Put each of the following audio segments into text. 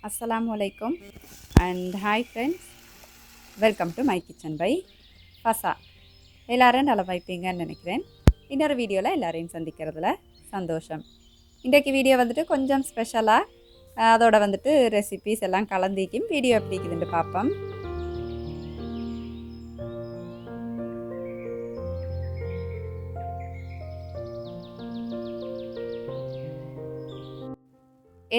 Assalamu alaikum and hi friends. Welcome to my kitchen by Fasa. எல்லாரும் நல்லா வைப்பீங்கன்னு நினைக்கிறேன். இன்னொரு வீடியோவில் எல்லாரையும் சந்திக்கிறதுல சந்தோஷம். இன்றைக்கு வீடியோ வந்துட்டு கொஞ்சம் ஸ்பெஷலாக அதோட வந்துட்டு ரெசிபீஸ் எல்லாம் கலந்திக்கும் வீடியோ எப்படி இருக்குதுன்னு பார்ப்போம்.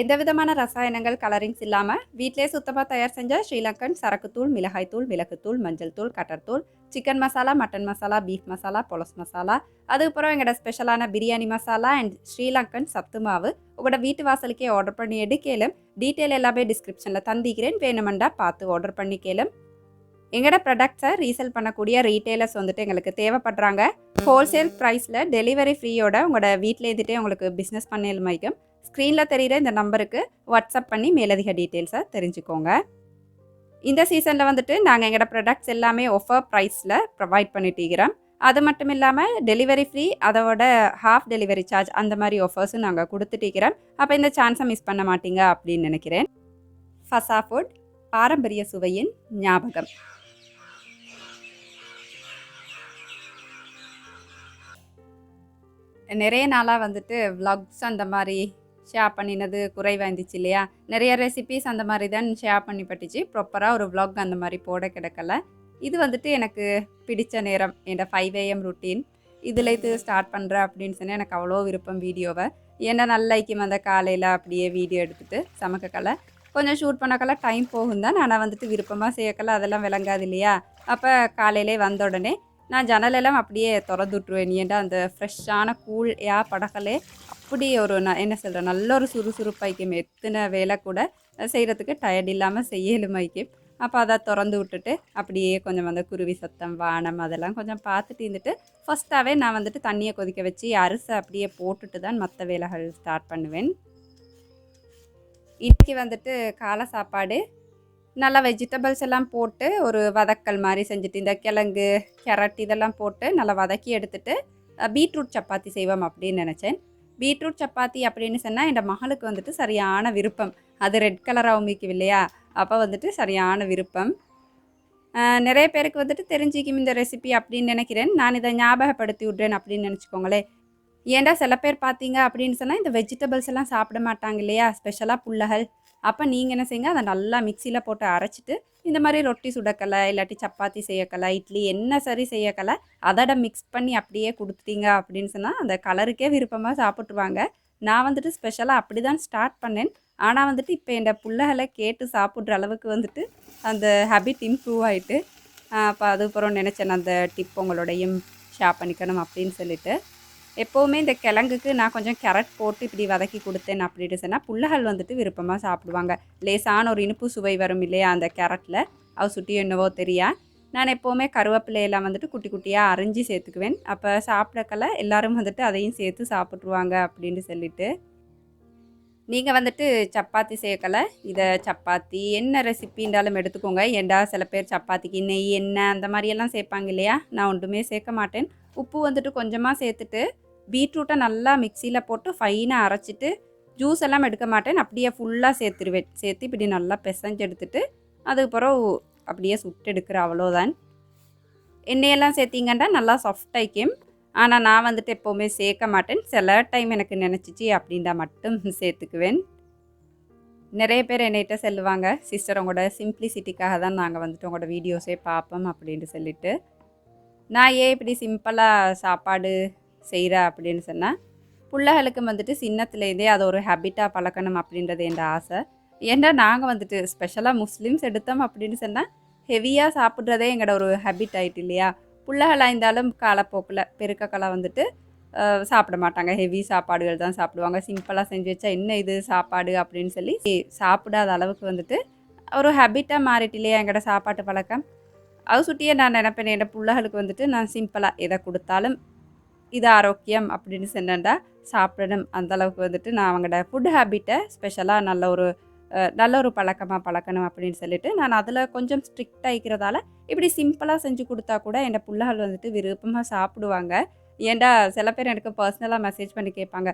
எந்த விதமான ரசாயனங்கள் கலரிங்ஸ் இல்லாமல் வீட்டிலே சுத்தமாக தயார் செஞ்ச ஸ்ரீலங்கன் சரக்குத்தூள், மிளகாய்த்தூள், மிளகுத்தூள், மஞ்சள் தூள், கட்டர்தூள், chicken masala, mutton masala, beef masala, பொலஸ் மசாலா, அதுக்கப்புறம் எங்களோட ஸ்பெஷலான பிரியாணி மசாலா அண்ட் ஸ்ரீலங்கன் சத்து மாவு உங்களோட வீட்டு வாசலுக்கே ஆர்டர் பண்ணி எடுக்கலும். டீட்டெயில் எல்லாமே டிஸ்கிரிப்ஷனில் தந்திக்கிறேன், வேணுமெண்டா பார்த்து ஆர்டர் பண்ணிக்கலும். எங்களோட ப்ராடக்ட்ஸை ரீசேல் பண்ணக்கூடிய ரீட்டெயிலர்ஸ் வந்துட்டு எங்களுக்கு தேவைப்படுறாங்க. ஹோல்சேல் ப்ரைஸில் டெலிவரி ஃப்ரீயோட உங்களோட வீட்டில் இருந்துகிட்டே உங்களுக்கு பிஸ்னஸ் பண்ணலும் வைக்கும். ஸ்க்ரீனில் தெரிகிற இந்த நம்பருக்கு வாட்ஸ்அப் பண்ணி மேலதிக டீட்டெயில்ஸை தெரிஞ்சுக்கோங்க. இந்த சீசனில் வந்துட்டு நாங்கள் எங்களோட ப்ராடக்ட்ஸ் எல்லாமே ஆஃபர் ப்ரைஸில் ப்ரொவைட் பண்ணிட்டுக்கிறோம். அது மட்டும் இல்லாமல் டெலிவரி ஃப்ரீ, அதோட ஹாஃப் டெலிவரி சார்ஜ் அந்த மாதிரி ஆஃபர்ஸும் நாங்கள் கொடுத்துட்டுக்கிறோம். அப்போ இந்த சான்ஸை மிஸ் பண்ண மாட்டீங்க அப்படின்னு நினைக்கிறேன். ஃபசா ஃபுட், பாரம்பரிய சுவையின் ஞாபகம். நிறைய நாளாக வந்துட்டு விலாக்ஸ் அந்த மாதிரி ஷேர் பண்ணினது குறைவாயிருந்துச்சு இல்லையா. நிறைய ரெசிபீஸ் அந்த மாதிரி தான் ஷேர் பண்ணி பட்டுச்சு. ப்ராப்பராக ஒரு விலாக் அந்த மாதிரி போட கிடக்கல. இது வந்துட்டு எனக்கு பிடிச்ச நேரம், என்னோட 5 AM ரொட்டீன். இதில் இது ஸ்டார்ட் பண்ணுறேன் அப்படின்னு சொன்னால் எனக்கு அவ்வளோ விருப்பம் வீடியோவை. ஏன்னா நல்லைக்கும் அந்த காலையில் அப்படியே வீடியோ எடுத்துகிட்டு சமைக்கக்கலை கொஞ்சம் ஷூட் பண்ணக்கல டைம் போகும் தான். ஆனால் வந்துட்டு விருப்பமாக செய்யக்கல அதெல்லாம் விளங்காது இல்லையா. அப்போ காலையிலே வந்த உடனே நான் ஜன்னலெல்லாம் அப்படியே திறந்து விட்ருவேன். ஏன்டா அந்த ஃப்ரெஷ்ஷான கூழ் படக்கலே அப்படி ஒரு என்ன சொல்கிறேன், நல்ல ஒரு சுறுசுறுப்பாய்க்கும். எத்தனை வேலை கூட செய்கிறதுக்கு டயர்ட் இல்லாமல் செய்யலுமாய்க்கும். அப்போ அதை திறந்து விட்டுட்டு அப்படியே கொஞ்சம் அந்த குருவி சத்தம், வானம் அதெல்லாம் கொஞ்சம் பார்த்துட்டு இருந்துட்டு ஃபஸ்ட்டாகவே நான் வந்துட்டு தண்ணியை கொதிக்க வச்சு அரிசை அப்படியே போட்டுட்டு தான் மற்ற வேலைகள் ஸ்டார்ட் பண்ணுவேன். இன்றைக்கி வந்துட்டு காலை சாப்பாடு நல்லா வெஜிடபிள்ஸ் எல்லாம் போட்டு ஒரு வதக்கல் மாதிரி செஞ்சுட்டு, இந்த கிழங்கு, கேரட் இதெல்லாம் போட்டு நல்லா வதக்கி எடுத்துகிட்டு பீட்ரூட் சப்பாத்தி செய்வோம் அப்படின்னு நினச்சேன். பீட்ரூட் சப்பாத்தி அப்படின்னு சொன்னால் என் மகளுக்கு வந்துட்டு சரியான விருப்பம். அது ரெட் கலராக உமிக்கும் இல்லையா, அப்போ வந்துட்டு சரியான விருப்பம். நிறைய பேருக்கு வந்துட்டு தெரிஞ்சிக்கும் இந்த ரெசிபி அப்படின்னு நினைக்கிறேன். நான் இதை ஞாபகப்படுத்தி விட்றேன் அப்படின்னு நினச்சிக்கோங்களேன். ஏன்டா சில பேர் பார்த்தீங்க அப்படின்னு சொன்னால் இந்த வெஜிடபிள்ஸ் எல்லாம் சாப்பிட மாட்டாங்க இல்லையா, ஸ்பெஷலாக புள்ளகள். அப்போ நீங்கள் என்ன செய்யுங்க, அதை நல்லா மிக்சியில் போட்டு அரைச்சிட்டு இந்த மாதிரி ரொட்டி சுடக்கலை, இல்லாட்டி சப்பாத்தி செய்யக்கலை, இட்லி என்ன சரி செய்யக்கலை அதோட மிக்ஸ் பண்ணி அப்படியே கொடுத்துட்டீங்க அப்படின்னு சொன்னால் அந்த கலருக்கே விருப்பமாக சாப்பிட்ருவாங்க. நான் வந்துட்டு ஸ்பெஷலாக அப்படி தான் ஸ்டார்ட் பண்ணேன். ஆனால் வந்துட்டு இப்போ என் புள்ளைகளை கேட்டு சாப்பிட்ற அளவுக்கு வந்துட்டு அந்த ஹேபிட் இம்ப்ரூவ் ஆகிட்டு, அப்போ அதுக்கப்புறம் நினச்சேன் அந்த டிப் உங்களோடையும் ஷேர் பண்ணிக்கணும் அப்படின்னு சொல்லிட்டு. எப்போவுமே இந்த கிழங்குக்கு நான் கொஞ்சம் கேரட் போட்டு இப்படி வதக்கி கொடுத்தேன் அப்படின்னு சொன்னால் புள்ளைகள் வந்துட்டு விருப்பமாக சாப்பிடுவாங்க. லேசான ஒரு இனிப்பு சுவை வரும் இல்லையா அந்த கேரட்டில், அவ சுட்டி என்னவோ தெரியா. நான் எப்போவுமே கருவேப்பிலையெல்லாம் வந்துட்டு குட்டி குட்டியாக அரிஞ்சு சேர்த்துக்குவேன். அப்போ சாப்பிடக்கல எல்லோரும் வந்துட்டு அதையும் சேர்த்து சாப்பிட்ருவாங்க அப்படின்னு சொல்லிட்டு. நீங்கள் வந்துட்டு சப்பாத்தி சேர்க்கலை, இதை சப்பாத்தி என்ன ரெசிபின்றாலும் எடுத்துக்கோங்க. ஏண்டா சில பேர் சப்பாத்திக்கு நெய், எண்ணெய் அந்த மாதிரியெல்லாம் சேர்ப்பாங்க இல்லையா. நான் ஒன்றுமே சேர்க்க மாட்டேன். உப்பு வந்துட்டு கொஞ்சமாக சேர்த்துட்டு பீட்ரூட்டை நல்லா மிக்சியில் போட்டு ஃபைனாக அரைச்சிட்டு ஜூஸ் எல்லாம் எடுக்க மாட்டேன், அப்படியே ஃபுல்லாக சேர்த்துருவேன். சேர்த்து இப்படி நல்லா பிசைஞ்சு எடுத்துட்டு அதுக்கப்புறம் அப்படியே சுட்டு எடுக்கிற அவ்வளோதான். எண்ணெயெல்லாம் சேர்த்திங்கன்னா நல்லா சாஃப்டாயிக்கும். ஆனால் நான் வந்துட்டு எப்போவுமே சேர்க்க மாட்டேன். சில டைம் எனக்கு நினச்சிச்சு அப்படின்டா மட்டும் சேர்த்துக்குவேன். நிறைய பேர் என்னைகிட்ட சொல்லுவாங்க, சிஸ்டர் உங்களோட சிம்ப்ளிசிட்டிக்காக தான் நாங்கள் வந்துட்டு உங்களோட வீடியோஸே பார்ப்போம் அப்படின்ட்டு சொல்லிவிட்டு. நான் ஏன் இப்படி சிம்பிளாக சாப்பாடு செய்கிறேன் அப்படின்னு சொன்னால், பிள்ளைகளுக்கு வந்துட்டு சின்னத்துலேருந்தே அதை ஒரு ஹேபிட்டாக பழக்கணும் அப்படின்றது என் ஆசை. ஏன்னா நாங்கள் வந்துட்டு ஸ்பெஷலாக முஸ்லீம்ஸ் எடுத்தோம் அப்படின்னு சொன்னால் ஹெவியாக சாப்பிட்றதே எங்களோட ஒரு ஹேபிட் ஆகிட்டு இல்லையா. பிள்ளைகளாக இருந்தாலும் காலப்போக்கில் பெருக்கக்கெல்லாம் வந்துட்டு சாப்பிட மாட்டாங்க, ஹெவி சாப்பாடுகள் தான் சாப்பிடுவாங்க. சிம்பிளாக செஞ்சு வச்சா என்ன இது சாப்பாடு அப்படின்னு சொல்லி சாப்பிடாத அளவுக்கு வந்துட்டு ஒரு ஹேபிட்டாக மாறிட்டு இல்லையா எங்களோட சாப்பாட்டு பழக்கம். அது சுட்டியே நான் நினைப்பேன், என் பிள்ளைகளுக்கு வந்துட்டு நான் சிம்பிளாக எதை கொடுத்தாலும் இது ஆரோக்கியம் அப்படின்னு சொன்னேன்டா சாப்பிடணும். அந்தளவுக்கு வந்துட்டு நான் அவங்களோட ஃபுட் ஹேபிட்டை ஸ்பெஷலாக நல்ல ஒரு பழக்கமாக பழக்கணும் அப்படின்னு சொல்லிட்டு நான் அதில் கொஞ்சம் ஸ்ட்ரிக்டாக இருக்கிறதால இப்படி சிம்பிளாக செஞ்சு கொடுத்தா கூட என் பிள்ளைகள் வந்துட்டு விருப்பமாக சாப்பிடுவாங்க. ஏன்டா சில பேர் எனக்கு பர்சனலாக மெசேஜ் பண்ணி கேட்பாங்க,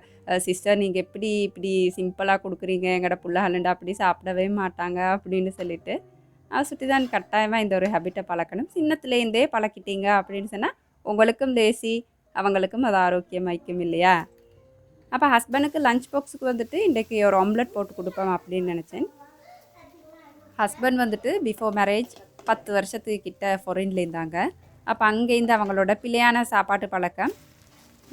சிஸ்டர் நீங்கள் எப்படி இப்படி சிம்பிளாக கொடுக்குறீங்க, எங்களோட புள்ளஹலண்டா அப்படி சாப்பிடவே மாட்டாங்க அப்படின்னு சொல்லிட்டு சுட்டி தான் கட்டாயமாக இந்த ஒரு ஹேபிட்டை பழக்கணும். சின்னத்துலேருந்தே பழக்கிட்டீங்க அப்படின்னு சொன்னால் உங்களுக்கும் லேசி, அவங்களுக்கும் அது ஆரோக்கியமாய்க்கும் இல்லையா? அப்போ ஹஸ்பண்டுக்கு லஞ்ச் பாக்ஸுக்கு வந்துட்டு இன்றைக்கி ஒரு ஆம்லெட் போட்டு கொடுப்போம் அப்படின்னு நினச்சேன். ஹஸ்பண்ட் வந்துட்டு பிஃபோர் மேரேஜ் 10 வருஷத்துக்கு கிட்ட ஃபாரின்ல இருந்தாங்க. அப்போ அங்கேருந்து அவங்களோட பிழையான சாப்பாட்டு பழக்கம்.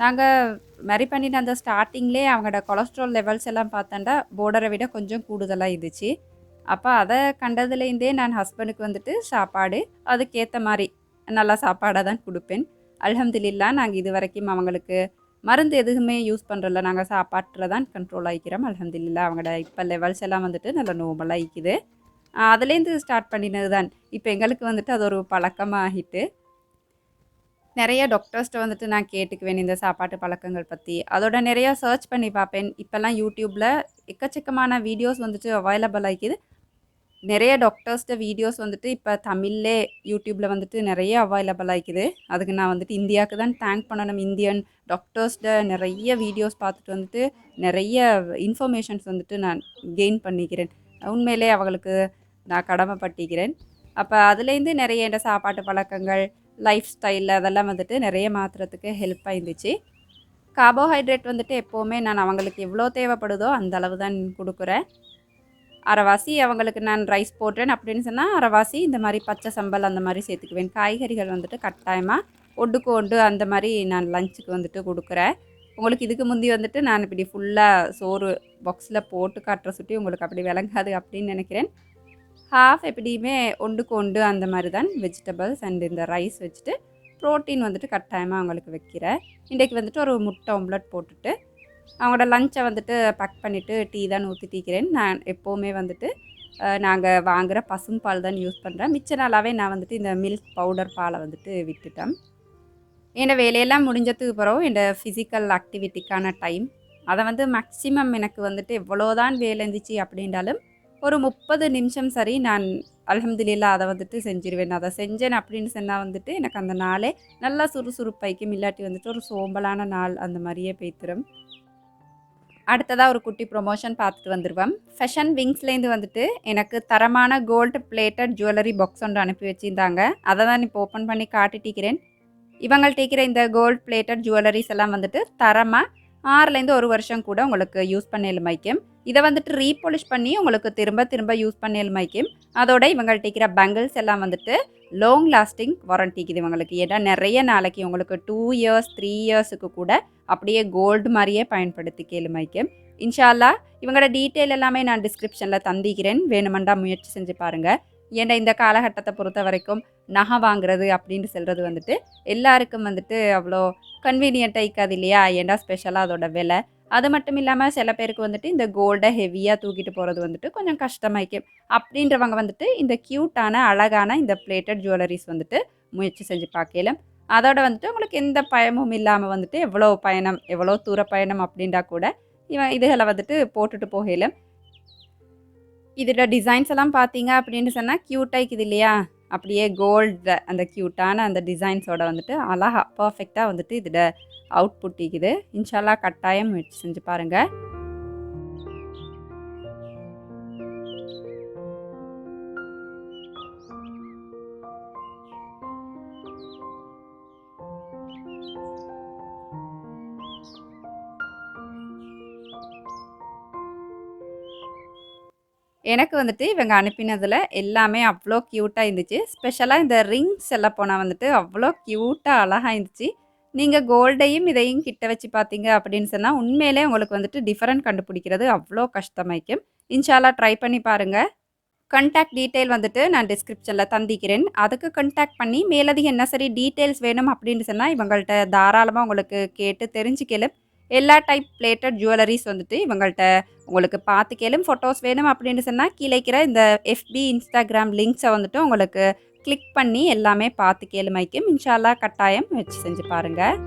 நாங்கள் மேரி பண்ணிட்டு அந்த ஸ்டார்டிங்லேயே அவங்களோட கொலஸ்ட்ரால் லெவல்ஸ் எல்லாம் பார்த்தோன்னா போர்டரை விட கொஞ்சம் கூடுதலாக இருந்துச்சு. அப்போ அதை கண்டதுலேருந்தே நான் ஹஸ்பண்டுக்கு வந்துட்டு சாப்பாடு அதுக்கேற்ற மாதிரி நல்லா சாப்பாடாக தான் கொடுப்பேன். அல்ஹம்துலில்லாஹ் நாங்கள் இது வரைக்கும் அவங்களுக்கு மருந்து எதுவுமே யூஸ் பண்ணுறதில்ல. நாங்கள் சாப்பாட்டில் தான் கண்ட்ரோல் ஆகிக்கிறோம். அல்ஹம்துலில்லாஹ் அவங்களோட இப்போ லெவல்ஸ் எல்லாம் வந்துட்டு நல்லா நார்மலாக ஆகிக்குது. அதுலேருந்து ஸ்டார்ட் பண்ணினது தான். இப்போ எங்களுக்கு வந்துட்டு அது ஒரு பழக்கமாகிட்டு நிறைய டாக்டர்ஸ்ட்ட வந்துட்டு நான் கேட்டுக்குவேன் இந்த சாப்பாட்டு பழக்கங்கள் பற்றி. அதோட நிறையா சர்ச் பண்ணி பார்ப்பேன். இப்போல்லாம் யூடியூப்பில் எக்கச்சக்கமான வீடியோஸ் வந்துட்டு அவைலபிள் ஆகிக்குது. நிறைய டாக்டர்ஸ்ட வீடியோஸ் வந்துட்டு இப்போ தமிழ்லே யூடியூப்பில் வந்துட்டு நிறைய அவைலபிள் ஆகிக்குது. அதுக்கு நான் வந்துட்டு இந்தியாவுக்கு தான் தேங்க் பண்ணணும். இந்தியன் டாக்டர்ஸ்ட நிறைய வீடியோஸ் பார்த்துட்டு வந்துட்டு நிறைய இன்ஃபர்மேஷன்ஸ் வந்துட்டு நான் கெயின் பண்ணிக்கிறேன். உண்மையிலே அவங்களுக்கு நான் கடமைப்பட்டிக்கிறேன். அப்போ அதுலேருந்து நிறைய இந்த சாப்பாட்டு பழக்கங்கள், லைஃப் ஸ்டைலில் அதெல்லாம் வந்துட்டு நிறைய மாற்றுறதுக்கு ஹெல்ப்பாக இருந்துச்சு. கார்போஹைட்ரேட் வந்துட்டு எப்போவுமே நான் அவங்களுக்கு எவ்வளோ தேவைப்படுதோ அந்த அளவு தான் கொடுக்குறேன். அரைவாசி அவங்களுக்கு நான் ரைஸ் போடுறேன் அப்படின்னு சொன்னால் அரைவாசி இந்த மாதிரி பச்சை சம்பல் அந்த மாதிரி சேர்த்துக்குவேன். காய்கறிகள் வந்துட்டு கட்டாயமாக ஒன்றுக்கு ஒன்று அந்த மாதிரி நான் லஞ்சுக்கு வந்துட்டு கொடுக்குறேன். உங்களுக்கு இதுக்கு முந்தி வந்துட்டு நான் இப்படி ஃபுல்லாக சோறு பாக்ஸில் போட்டு காட்டுற சுட்டி உங்களுக்கு அப்படி விளங்காது அப்படின்னு நினைக்கிறேன். ஹாஃப் எப்படியுமே ஒன்றுக்கு ஒன்று அந்த மாதிரி தான் வெஜிடபிள்ஸ் அண்ட் இந்த ரைஸ் வச்சுட்டு ப்ரோட்டீன் வந்துட்டு கட்டாயமாக அவங்களுக்கு வைக்கிறேன். இன்றைக்கு வந்துட்டு ஒரு முட்டை ஆம்லெட் போட்டுட்டு அவங்களோட லஞ்சை வந்துட்டு பேக் பண்ணிவிட்டு டீ தான் ஊற்றிட்டிக்கிறேன். நான் எப்போவுமே வந்துட்டு நாங்கள் வாங்குகிற பசும்பால் தான் யூஸ் பண்ணுறேன். மிச்ச நாளாகவே நான் வந்துட்டு இந்த மில்க் பவுடர் பாலை வந்துட்டு விட்டுட்டேன். என் வேலையெல்லாம் முடிஞ்சதுக்கு பிறகு என் ஃபிசிக்கல் ஆக்டிவிட்டிக்கான டைம் அதை வந்து மேக்ஸிமம் எனக்கு வந்துட்டு எவ்வளோதான் வேலை இருந்துச்சு அப்படின்றாலும் ஒரு 30 நிமிஷம் சரி நான் அல்ஹம்துலில்லாஹ் அதை வந்துட்டு செஞ்சிருவேன். அதை செஞ்சேன் அப்படின்னு சொன்னால் வந்துட்டு எனக்கு அந்த நாளே நல்லா சுறுசுறுப்பாய்க்கும். இல்லாட்டி வந்துட்டு ஒரு சோம்பலான நாள் அந்த மாதிரியே போய்த்திரும். அடுத்ததாக ஒரு குட்டி ப்ரொமோஷன் பார்த்துட்டு வந்துடுவேன். ஃபேஷன் விங்ஸ்லேருந்து வந்துட்டு எனக்கு தரமான கோல்டு பிளேட்டட் ஜுவல்லரி பாக்ஸ் ஒன்று அனுப்பி வச்சுருந்தாங்க. அதை தான் இப்போ ஓப்பன் பண்ணி காட்டிட்டிக்கிறேன். இவங்கள்ட்ட இருக்கிற இந்த கோல்ட் பிளேட்டட் ஜுவல்லரிஸ் எல்லாம் வந்துட்டு தரமாக 6லேருந்து 1 வருஷம் கூட உங்களுக்கு யூஸ் பண்ண எலுமைக்கும். இதை வந்துட்டு ரீபாலிஷ் பண்ணி உங்களுக்கு திரும்ப திரும்ப யூஸ் பண்ண எலுமைக்கும். அதோட இவங்கள்ட்ட இருக்கிற பேங்கிள்ஸ் எல்லாம் வந்துட்டு லாங் லாஸ்டிங் வாரண்டிக்குது இவங்களுக்கு. ஏன்னா நிறைய நாளைக்கு உங்களுக்கு 2 இயர்ஸ் 3 இயர்ஸுக்கு கூட அப்படியே கோல்டு மாதிரியே பயன்படுத்திக்க எலுமைக்கும். இன்ஷால்லா இவங்களோட டீட்டெயில் எல்லாமே நான் டிஸ்கிரிப்ஷனில் தந்திக்கிறேன். வேணுமெண்டா முயற்சி செஞ்சு பாருங்கள். ஏன்னா இந்த காலகட்டத்தை பொறுத்த வரைக்கும் நகை வாங்குறது அப்படின்னு சொல்கிறது வந்துட்டு எல்லாருக்கும் வந்துட்டு அவ்வளோ கன்வீனியண்ட்டாக இருக்காது இல்லையா? ஏன்னா ஸ்பெஷலாக அதோட விலை. அது மட்டும் இல்லாமல் சில பேருக்கு வந்துட்டு இந்த கோல்டை ஹெவியாக தூக்கிட்டு போகிறது வந்துட்டு கொஞ்சம் கஷ்டமாயிக்கும். அப்படின்றவங்க வந்துட்டு இந்த க்யூட்டான அழகான இந்த பிளேட்டட் ஜுவல்லரிஸ் வந்துட்டு முயற்சி செஞ்சு பார்க்கலாம். அதோட வந்துட்டு உங்களுக்கு எந்த பயமும் இல்லாமல் வந்துட்டு எவ்வளோ பயணம் எவ்வளோ தூர பயணம் அப்படின்றா கூட இதுகளை வந்துட்டு போட்டுட்டு போகலாம். இதோட டிசைன்ஸ் எல்லாம் பார்த்தீங்க அப்படின்னு சொன்னால் க்யூட்டாக இருக்குது இல்லையா? அப்படியே கோல்டு அந்த க்யூட்டான அந்த டிசைன்ஸோட வந்துட்டு அழகாக பர்ஃபெக்டாக வந்துட்டு இதோட அவுட்புட் இருக்குது. இன்ஷால்லா கட்டாயம் முயற்சி செஞ்சு பாருங்கள். எனக்கு வந்துட்டு இவங்க அனுப்பினதில் எல்லாமே அவ்வளோ க்யூட்டாக இருந்துச்சு. ஸ்பெஷலாக இந்த ரிங்ஸ் எல்லாம் போனால் வந்துட்டு அவ்வளோ க்யூட்டாக அழகாக இருந்துச்சு. நீங்கள் கோல்டையும் இதையும் கிட்ட வச்சு பார்த்தீங்க அப்படின்னு சொன்னால் உண்மையிலே உங்களுக்கு வந்துட்டு டிஃப்ரெண்ட் கண்டுபிடிக்கிறது அவ்வளோ கஷ்டமாய்க்கும். இன்ஷால்லா ட்ரை பண்ணி பாருங்கள். கான்டாக்ட் டீட்டெயில் வந்துட்டு நான் டிஸ்கிரிப்ஷனில் தந்திக்கிறேன். அதுக்கு கான்டாக்ட் பண்ணி மேலதிக என்ன சரி டீட்டெயில்ஸ் வேணும் அப்படின்னு சொன்னால் இவங்கள்ட்ட தாராளமாக உங்களுக்கு கேட்டு தெரிஞ்சுக்கலும். எல்லா டைப் பிளேட்டட் ஜுவல்லரிஸ் வந்துட்டு இவங்கள்ட்ட உங்களுக்கு பார்த்துக்கலும். ஃபோட்டோஸ் வேணும் அப்படின்னு சொன்னால் கீழே இருக்கிற இந்த FB இன்ஸ்டாகிராம் லிங்க்ஸை வந்துட்டு உங்களுக்கு கிளிக் பண்ணி எல்லாமே பார்த்துக்கலுமைக்கும். இன்ஷால்லா கட்டாயம் முயற்சி செஞ்சு பாருங்கள்.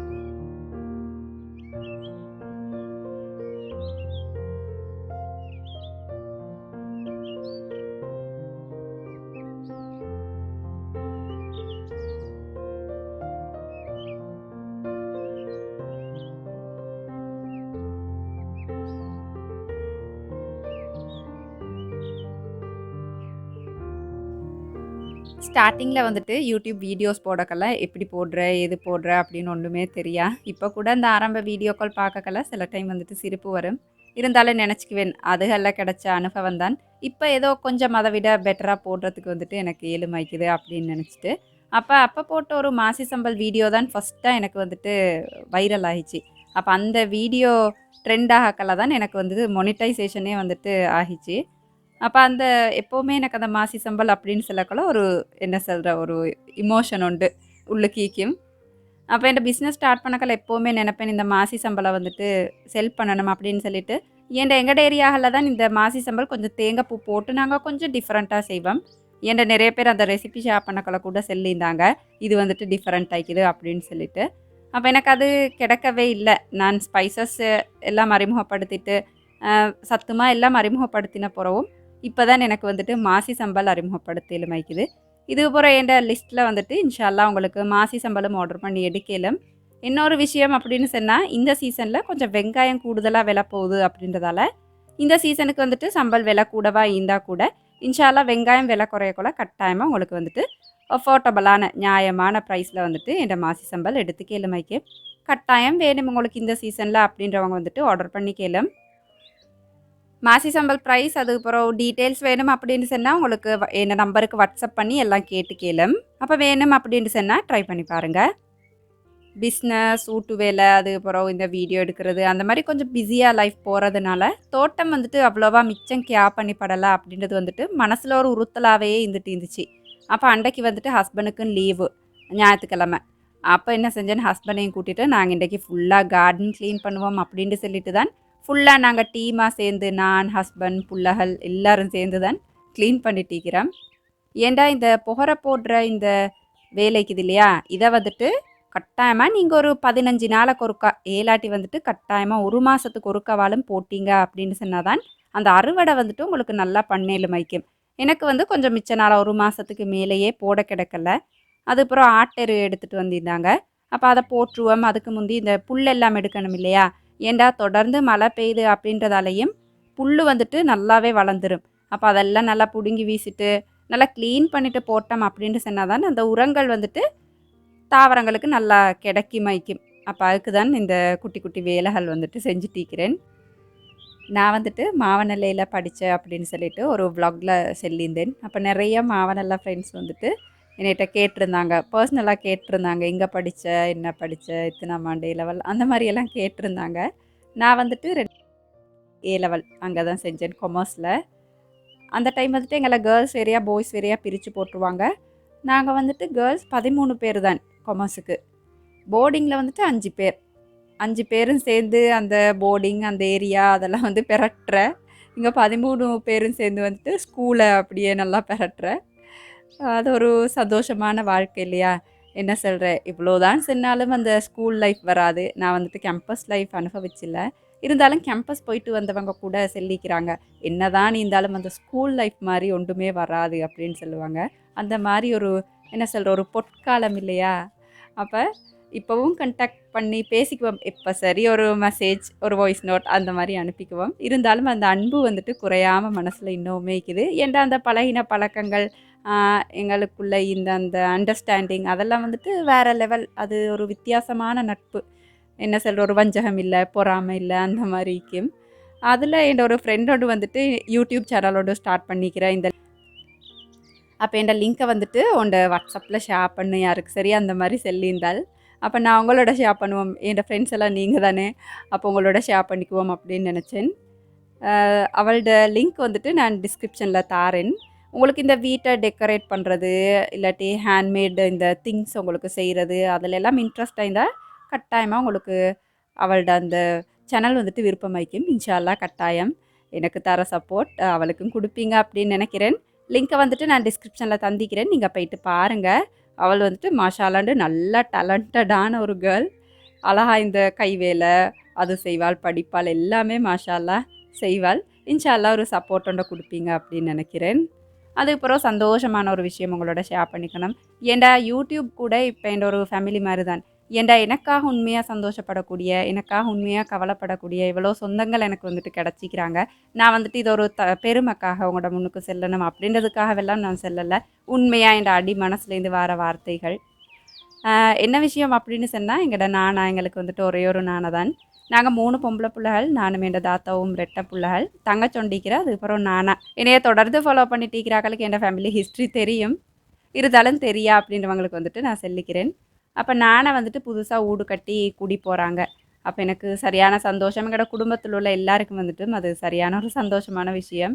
ஸ்டார்டிங்கில் வந்துட்டு யூடியூப் வீடியோஸ் போடக்கல எப்படி போடுற எது போடுற அப்படின்னு ஒன்றுமே தெரியா. இப்போ கூட இந்த ஆரம்ப வீடியோக்கள் பார்க்கக்கல சில டைம் வந்துட்டு சிரிப்பு வரும். இருந்தாலும் நினச்சிக்குவேன் அதுகளில் கிடைச்ச அனுபவம் தான். இப்போ ஏதோ கொஞ்சம் அதை விட பெட்டராக போடுறதுக்கு வந்துட்டு எனக்கு ஏழுமைக்குது அப்படின்னு நினச்சிட்டு அப்போ போட்ட ஒரு மாசி சம்பல் வீடியோ தான் ஃபஸ்ட்டாக எனக்கு வந்துட்டு வைரல் ஆகிச்சு. அப்போ அந்த வீடியோ ட்ரெண்ட் ஆகக்கல தான் எனக்கு வந்துட்டு மொனிட்டைசேஷனே வந்துட்டு ஆகிச்சு. அப்போ அந்த எப்போவுமே எனக்கு அந்த மாசி சம்பல் அப்படின்னு சொல்லக்குள்ள ஒரு என்ன சொல்கிற ஒரு இமோஷன் உண்டு உள்ளுக்கீக்கும். அப்போ என் பிஸ்னஸ் ஸ்டார்ட் பண்ணக்கல எப்போவுமே நினைப்பேன் இந்த மாசி சம்பளை வந்துட்டு செல் பண்ணணும் அப்படின்னு சொல்லிட்டு எங்கட ஏரியாவில் தான் இந்த மாசி சம்பல் கொஞ்சம் தேங்காய் பூ போட்டு நாங்கள் கொஞ்சம் டிஃப்ரெண்ட்டாக செய்வோம். நிறைய பேர் அந்த ரெசிபி ஷேர் பண்ணக்கல கூட சொல்லியிருந்தாங்க இது வந்துட்டு டிஃப்ரெண்ட் ஆகிக்குது அப்படின்னு சொல்லிட்டு. அப்போ எனக்கு அது கிடைக்கவே இல்லை. நான் ஸ்பைசஸ் எல்லாம் அறிமுகப்படுத்திட்டு சத்துமாக எல்லாம் அறிமுகப்படுத்தின பிறவும் இப்போ தான் எனக்கு வந்துட்டு மாசி சம்பல் அறிமுகப்படுத்தலும் மைக்குது. இது போகிற என் லிஸ்ட்டில் வந்துட்டு இன்ஷால்லா உங்களுக்கு மாசி சம்பளம் ஆர்டர் பண்ணி எடுக்கலாம். இன்னொரு விஷயம் அப்படின்னு சொன்னால் இந்த சீசனில் கொஞ்சம் வெங்காயம் கூடுதலாக விலை போகுது அப்படின்றதால இந்த சீசனுக்கு வந்துட்டு சம்பல் விலை கூடவா இருந்தால் கூட இன்ஷால்லா வெங்காயம் விலை குறையக்குள்ள கட்டாயமாக உங்களுக்கு வந்துட்டு அஃபோர்டபுளான நியாயமான ப்ரைஸில் வந்துட்டு என் மாசி சம்பல் எடுத்துக்கலும் மைக்கு. கட்டாயம் வேணும் உங்களுக்கு இந்த சீசனில் அப்படின்றவங்க வந்துட்டு ஆர்டர் பண்ணிக்கலாம். மாசி சம்பல் ப்ரைஸ் அதுக்கப்புறம் டீட்டெயில்ஸ் வேணும் அப்படின்னு சொன்னால் உங்களுக்கு என்ன நம்பருக்கு வாட்ஸ்அப் பண்ணி எல்லாம் கேளும். அப்போ வேணும் அப்படின்னு சொன்னால் ட்ரை பண்ணி பாருங்கள். பிஸ்னஸ் வீட்டு வேலை அதுக்கப்புறம் இந்த வீடியோ எடுக்கிறது அந்த மாதிரி கொஞ்சம் பிஸியாக லைஃப் போகிறதுனால தோட்டம் வந்துட்டு அவ்வளோவா மிச்சம் கேர் பண்ணி படலாம் அப்படின்றது வந்துட்டு மனசில் ஒரு உறுத்தலாகவே இருந்துச்சு. அப்போ அன்றைக்கு வந்துட்டு ஹஸ்பண்டுக்கும் லீவு ஞாயிற்றுக்கிழமை. அப்போ என்ன செஞ்சேன்னு ஹஸ்பண்டையும் கூட்டிகிட்டு நாங்கள் இன்றைக்கி ஃபுல்லாக கார்டன் க்ளீன் பண்ணுவோம் அப்படின்ட்டு சொல்லிட்டு தான் ஃபுல்லாக நாங்கள் டீமாக சேர்ந்து நான் ஹஸ்பண்ட் புள்ளகள் எல்லோரும் சேர்ந்து தான் க்ளீன் பண்ணிட்டிருக்கிறோம். ஏண்டா இந்த புகரை போடுற இந்த வேலைக்குது இல்லையா இதை வந்துட்டு கட்டாயமாக நீங்கள் ஒரு 15 நாளைக்கு ஒருக்கா ஏலாட்டி வந்துட்டு கட்டாயமாக ஒரு மாதத்துக்கு ஒருக்காவாலும் போட்டிங்க அப்படின்னு சொன்னால் தான் அந்த அறுவடை வந்துட்டு உங்களுக்கு நல்லா பண்ணையில் மைக்கும். எனக்கு வந்து கொஞ்சம் மிச்ச நாளாக ஒரு மாதத்துக்கு மேலேயே போட கிடக்கல. அதுக்கப்புறம் ஆட்டெரு எடுத்துகிட்டு வந்திருந்தாங்க. அப்போ அதை போட்டுருவோம். அதுக்கு முந்தி இந்த புல் எல்லாம் எடுக்கணும் இல்லையா. ஏண்டா தொடர்ந்து மழை பெய்யுது அப்படின்றதாலையும் புல் வந்துட்டு நல்லாவே வளர்ந்துடும். அப்போ அதெல்லாம் நல்லா பிடுங்கி வீசிட்டு நல்லா க்ளீன் பண்ணிவிட்டு போட்டோம் அப்படின்ட்டு சொன்னால் தான் அந்த உரங்கள் வந்துட்டு தாவரங்களுக்கு நல்லா கிடைக்குமைக்கும். அப்போ அதுக்கு தான் இந்த குட்டி குட்டி வேலைகள் வந்துட்டு செஞ்சுட்டிருக்கிறேன். நான் வந்துட்டு மாவனல்லையில் படித்தேன் அப்படின்னு சொல்லிட்டு ஒரு வ்ளாகில் சொல்லியிருந்தேன். அப்போ நிறைய மாவனல்ல ஃப்ரெண்ட்ஸ் வந்துட்டு என்கிட்ட கேட்டிருந்தாங்க, பர்சனலாக கேட்டிருந்தாங்க எங்கே படித்த என்ன படித்த இத்தனாம் ஆண்டு லெவல் அந்த மாதிரியெல்லாம் கேட்டிருந்தாங்க. நான் வந்துட்டு ஏ லெவல் அங்கே தான் செஞ்சேன் கொமர்ஸில். அந்த டைம் வந்துட்டு எங்களை கேர்ள்ஸ் வேறையா பாய்ஸ் வேறையா பிரித்து போட்டுருவாங்க. நாங்கள் வந்துட்டு கேர்ள்ஸ் 13 பேர் தான் கொமர்ஸுக்கு. போர்டிங்கில் வந்துட்டு 5 பேர். 5 பேரும் சேர்ந்து அந்த போர்டிங் அந்த ஏரியா அதெல்லாம் வந்து பெரட்டுற. இங்கே 13 பேரும் சேர்ந்து வந்துட்டு ஸ்கூலை அப்படியே நல்லா பெரட்டுற. அது ஒரு சந்தோஷமான வாழ்க்கை இல்லையா. என்ன சொல்கிறேன், இவ்வளோதான் சொன்னாலும் அந்த ஸ்கூல் லைஃப் வராது. நான் வந்துட்டு கேம்பஸ் லைஃப் அனுபவிச்சில்ல. இருந்தாலும் கேம்பஸ் போயிட்டு வந்தவங்க கூட சொல்லிக்கிறாங்க, என்ன தான் இருந்தாலும் அந்த ஸ்கூல் லைஃப் மாதிரி ஒன்றுமே வராது அப்படின்னு சொல்லுவாங்க. அந்த மாதிரி ஒரு என்ன சொல்கிற ஒரு பொற்காலம் இல்லையா. அப்போ இப்போவும் கண்டாக்ட் பண்ணி பேசிக்குவோம். இப்போ சரி ஒரு மெசேஜ் ஒரு வாய்ஸ் நோட் அந்த மாதிரி அனுப்பிக்குவோம். இருந்தாலும் அந்த அன்பு வந்துட்டு குறையாமல் மனசில் இன்னுமே இருக்குது. ஏன்டா அந்த பழகின பழக்கங்கள் எங்களுக்குள்ள இந்த அந்த அண்டர்ஸ்டாண்டிங் அதெல்லாம் வந்துட்டு வேறு லெவல். அது ஒரு வித்தியாசமான நட்பு. என்ன சொல்கிற ஒரு வஞ்சகம் இல்லை பொறாமை இல்லை அந்த மாதிரிக்கும். அதில் என்னோட ஃப்ரெண்டோடு வந்துட்டு யூடியூப் சேனலோடு ஸ்டார்ட் பண்ணிக்கிறேன். இந்த அப்போ என் லிங்க்கை வந்துட்டு உன்னோட வாட்ஸ்அப்பில் ஷேர் பண்ணு யாருக்கு சரி அந்த மாதிரி சொல்லியிருந்தால் அப்போ நான் உங்களோட ஷேர் பண்ணுவோம். என் ஃப்ரெண்ட்ஸ் எல்லாம் நீங்கள் தானே, அப்போ உங்களோட ஷேர் பண்ணிக்குவோம் அப்படின்னு நினச்சேன். அவளோட லிங்க் வந்துட்டு நான் டிஸ்கிரிப்ஷனில் தாரேன். உங்களுக்கு இந்த வீட்டை டெக்கரேட் பண்ணுறது இல்லாட்டி ஹேண்ட்மேடு இந்த திங்ஸ் உங்களுக்கு செய்கிறது அதில் எல்லாம் இன்ட்ரெஸ்டாக இருந்தால் கட்டாயமாக உங்களுக்கு அவளோட அந்த சேனல் வந்துட்டு விருப்பமாய்க்கும். இன்ஷால்லா கட்டாயம் எனக்கு தர சப்போர்ட் அவளுக்கும் கொடுப்பீங்க அப்படின்னு நினைக்கிறேன். லிங்க்கை வந்துட்டு நான் டிஸ்கிரிப்ஷனில் தந்திக்கிறேன், நீங்கள் போயிட்டு பாருங்கள். அவள் வந்துட்டு மாஷாலாண்டு நல்லா டேலண்டடான ஒரு கேர்ள். அழகா இந்த கைவேலை அது செய்வாள், படிப்பாள், எல்லாமே மாஷால்லா செய்வாள். இன்ஷால்லா ஒரு சப்போர்ட் ஒன்றை கொடுப்பீங்க அப்படின்னு நினைக்கிறேன். அதுக்கப்புறம் சந்தோஷமான ஒரு விஷயம் உங்களோட ஷேர் பண்ணிக்கணும். ஏண்டா யூடியூப் கூட இப்போ என் ஒரு ஃபேமிலி மாதிரி தான். ஏன்டா எனக்காக உண்மையாக சந்தோஷப்படக்கூடிய, எனக்காக உண்மையாக கவலைப்படக்கூடிய இவ்வளோ சொந்தங்கள் எனக்கு வந்துட்டு கிடச்சிக்கிறாங்க. நான் வந்துட்டு இது ஒரு பெருமைக்காக உங்களோட முன்னுக்கு செல்லணும் அப்படின்றதுக்காகவெல்லாம் நான் செல்லலை. உண்மையாக என் அடி மனசுலேருந்து வர வார்த்தைகள். என்ன விஷயம் அப்படின்னு சொன்னால், எங்களுக்கு வந்துட்டு ஒரே ஒரு நானை தான். நாங்கள் 3 பொம்பளை பிள்ளைகள், நானும் என் தாத்தாவும் ரெட்டை பிள்ளைகள். தங்கச்சொண்டிக்கிறேன், அதுக்கப்புறம் நானா. என்னைய தொடர்ந்து ஃபாலோ பண்ணிட்டு என் ஃபேமிலி ஹிஸ்ட்ரி தெரியும், இருந்தாலும் தெரியா அப்படின்றவங்களுக்கு வந்துட்டு நான் சொல்லிக்கிறேன். அப்போ நானை வந்துட்டு புதுசாக வீடு கட்டி குடி போகிறாங்க. அப்போ எனக்கு சரியான சந்தோஷம். எங்களோட குடும்பத்தில் உள்ள எல்லாருக்கும் வந்துட்டு அது சரியான ஒரு சந்தோஷமான விஷயம்.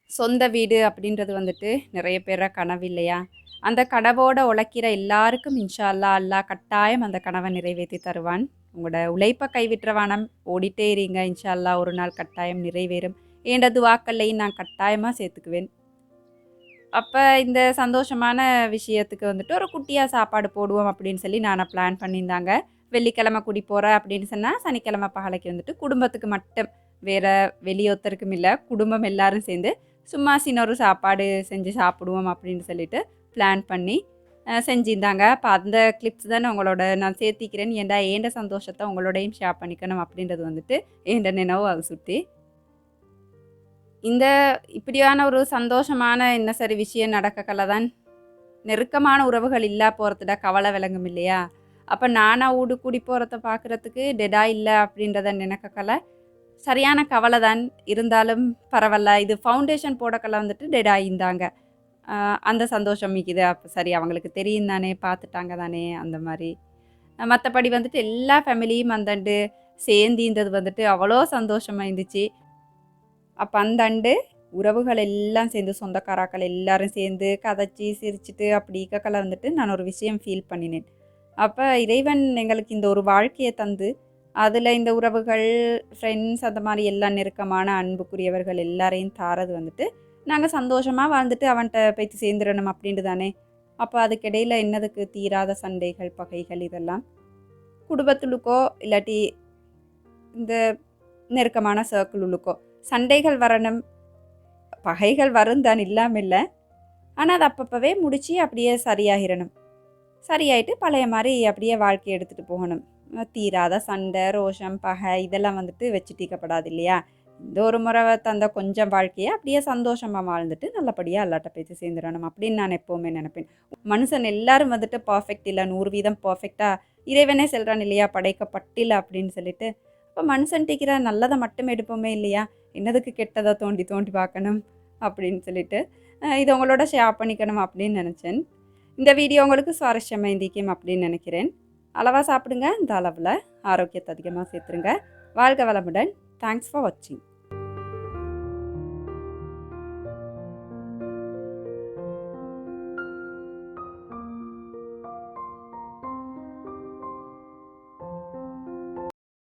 சொந்த வீடு அப்படின்றது வந்துட்டு நிறைய பேர கனவு இல்லையா? அந்த கனவோட உழைக்கிற எல்லாருக்கும் இன்ஷா அல்லாஹ் கட்டாயம் அந்த கனவை நிறைவேற்றி தருவான். உங்களோட உழைப்பை கைவிட்டுறவானம், ஓடிட்டே இருங்க. இன்ஷா அல்லாஹ் ஒரு நாள் கட்டாயம் நிறைவேறும். ஏண்ட துவாக்கள்லையும் நான் கட்டாயமாக சேர்த்துக்குவேன். அப்போ இந்த சந்தோஷமான விஷயத்துக்கு வந்துட்டு ஒரு குட்டியாக சாப்பாடு போடுவோம் அப்படின்னு சொல்லி நான் பிளான் பண்ணியிருந்தாங்க. வெள்ளிக்கிழமை குடி போகிறேன் அப்படின்னு சொன்னால், சனிக்கிழமை பகலைக்கு வந்துட்டு குடும்பத்துக்கு மட்டும், வேறு வெளியொத்தருக்கும் இல்லை, குடும்பம் எல்லாரும் சேர்ந்து சும்மா சின்ன சாப்பாடு செஞ்சு சாப்பிடுவோம் அப்படின்னு சொல்லிட்டு பிளான் பண்ணி செஞ்சுருந்தாங்க. அப்போ அந்த கிளிப்ஸ் தானே உங்களோட நான் சேர்த்திக்கிறேன். ஏண்ட சந்தோஷத்தை உங்களோடையும் ஷேர் பண்ணிக்கணும் அப்படின்றது வந்துட்டு ஏண்ட நினைவு அதை சுற்றி. இந்த இப்படியான ஒரு சந்தோஷமான என்ன சரி விஷயம் நடக்கக்கல தான் நெருக்கமான உறவுகள் இல்லா போகிறதுட கவலை விளங்கும் இல்லையா? அப்போ நானாக ஊடு கூடி போகிறத பார்க்குறதுக்கு டெடா இல்லை அப்படின்றத நினைக்கக்கல சரியான கவலை தான். இருந்தாலும் பரவாயில்ல, இது ஃபவுண்டேஷன் போடக்கல வந்துட்டு டெடா இருந்தாங்க. அந்த சந்தோஷம் மிக்குது. அப்போ சரி, அவங்களுக்கு தெரியும் தானே, பார்த்துட்டாங்க தானே, அந்த மாதிரி. மற்றபடி வந்துட்டு எல்லா ஃபேமிலியும் அந்தண்டு சேர்ந்திருந்தது வந்துட்டு அவ்வளோ சந்தோஷமாக இருந்துச்சு. அப்போ அந்தண்டு உறவுகள் எல்லாம் சேர்ந்து, சொந்தக்காராக்கள் எல்லாரும் சேர்ந்து கதைச்சி சிரிச்சிட்டு அப்படி இருக்கக்கல வந்துட்டு நான் ஒரு விஷயம் ஃபீல் பண்ணினேன். அப்போ இறைவன் எங்களுக்கு இந்த ஒரு வாழ்க்கையை தந்து, அதில் இந்த உறவுகள், ஃப்ரெண்ட்ஸ், அந்த மாதிரி எல்லாம் நெருக்கமான அன்புக்குரியவர்கள் எல்லாரையும் தாரது வந்துட்டு நாங்கள் சந்தோஷமாக வாழ்ந்துட்டு அவன்கிட்ட போய்த்து சேர்ந்துடணும் அப்படின்ட்டு தானே. அப்போ அதுக்கிடையில் என்னதுக்கு தீராத சண்டைகள், பகைகள், இதெல்லாம் குடும்பத்துளுக்கோ இல்லாட்டி இந்த நெருக்கமான சர்க்கிளுக்கோ சண்டைகள் வரணும், பகைகள் வரும் தான், இல்லாமல் இல்லை. ஆனால் அது அப்பப்போவே முடித்து அப்படியே சரியாகிடணும். சரியாயிட்டு பழைய மாதிரி அப்படியே வாழ்க்கையை எடுத்துகிட்டு போகணும். தீராத சண்டை, ரோஷம், பகை இதெல்லாம் வந்துட்டு வச்சுட்டிக்கப்படாது இல்லையா? இந்த ஒரு முறை தந்த கொஞ்சம் வாழ்க்கையை அப்படியே சந்தோஷமாக வாழ்ந்துட்டு நல்லபடியாக எல்லாட்ட பேசி சேர்ந்துடணும் அப்படின்னு நான் எப்போவுமே நினைப்பேன். மனுஷன் எல்லாரும் வந்துட்டு பர்ஃபெக்ட் இல்லை, 100% பர்ஃபெக்டாக இறைவனே செல்கிறான் இல்லையா, படைக்கப்பட்டில்லை அப்படின்னு சொல்லிட்டு. இப்போ மனுஷன் டிக்கிற நல்லதை மட்டும் எடுப்போமே இல்லையா, என்னதுக்கு கெட்டதை தோண்டி தோண்டி பார்க்கணும் அப்படின்னு சொல்லிட்டு இதை உங்களோட ஷேர் பண்ணிக்கணும் அப்படின்னு நினச்சேன். இந்த வீடியோ உங்களுக்கு சுவாரஸ்யமாக இருந்திக்கும் அப்படின்னு நினைக்கிறேன். அளவாக சாப்பிடுங்க, இந்த அளவில் ஆரோக்கியத்தை அதிகமாக சேர்த்துருங்க. வாழ்க வளமுடன். தேங்க்ஸ் ஃபார் வாட்சிங்.